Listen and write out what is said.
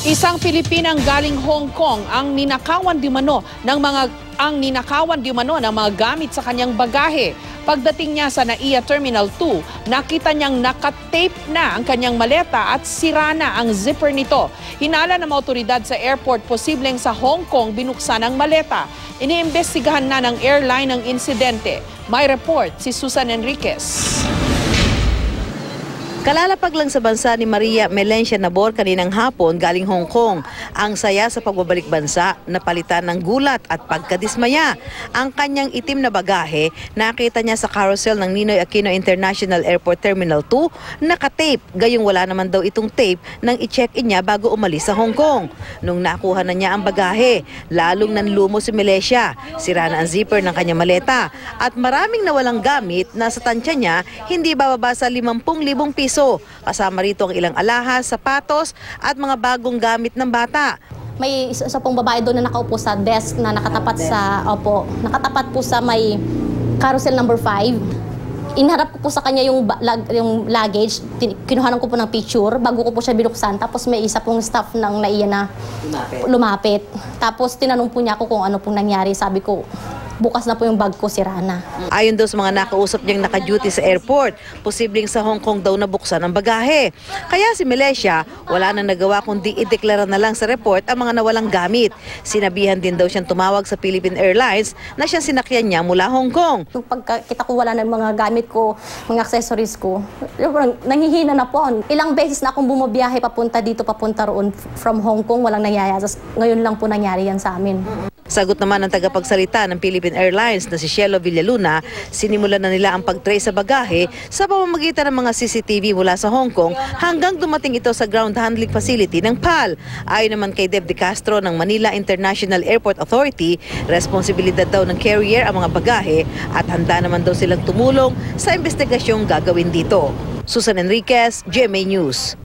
Isang Pilipinang galing Hong Kong ang ninakawan di umano ng mga gamit sa kanyang bagahe. Pagdating niya sa NAIA Terminal 2, nakita niyang nakatape na ang kanyang maleta at sira na ang zipper nito. Hinala ng otoridad sa airport, posibleng sa Hong Kong binuksan ang maleta. Iniimbestigahan na ng airline ang insidente. May report si Susan Enriquez. Kalalapag lang sa bansa ni Maria Melencia Nabor kaninang hapon galing Hong Kong. Ang saya sa pagbabalik bansa, napalitan ng gulat at pagkadismaya. Ang kanyang itim na bagahe, nakita niya sa carousel ng Ninoy Aquino International Airport Terminal 2, nakatape. Gayong wala naman daw itong tape nang i-check-in niya bago umalis sa Hong Kong. Nung nakuha na niya ang bagahe, lalong nanlumo si Melencia. Sira na ang zipper ng kanyang maleta at maraming nawalang gamit na sa tansya niya hindi bababa sa 50,000 piso. Kasama rito ang ilang alahas, sapatos at mga bagong gamit ng bata. May isa pong babae doon na nakaupo sa desk na nakatapat po sa may carousel number 5. Inharap ko po sa kanya yung luggage, kinuhanan ko po ng picture bago ko po siya binuksan. Tapos may isa pong staff ng NAIA na lumapit. Tapos tinanong po niya ako kung ano pong nangyari. Sabi ko, bukas na po yung bag ko, sira na. Ayon daw sa mga nakausap niyang naka-duty sa airport, posibleng sa Hong Kong daw nabuksan ang bagahe. Kaya si Melecia, wala nang nagawa kundi ideklara na lang sa report ang mga nawalang gamit. Sinabihan din daw siyang tumawag sa Philippine Airlines na siyang sinakyan niya mula Hong Kong. Yung pagkakita ko wala na mga gamit ko, mga accessories ko, nanghihina na po. Ilang beses na akong bumabiyahe papunta dito, papunta roon from Hong Kong, walang nangyayari. Ngayon lang po nangyari yan sa amin. Sagot naman ng tagapagsalita ng Philippine Airlines na si Cielo Villaluna, sinimulan na nila ang pag-trace sa bagahe sa pamamagitan ng mga CCTV mula sa Hong Kong hanggang dumating ito sa ground handling facility ng PAL. Ayon naman kay Deb De Castro ng Manila International Airport Authority, responsibilidad daw ng carrier ang mga bagahe at handa naman daw silang tumulong sa investigasyong gagawin dito. Susan Enriquez, GMA News.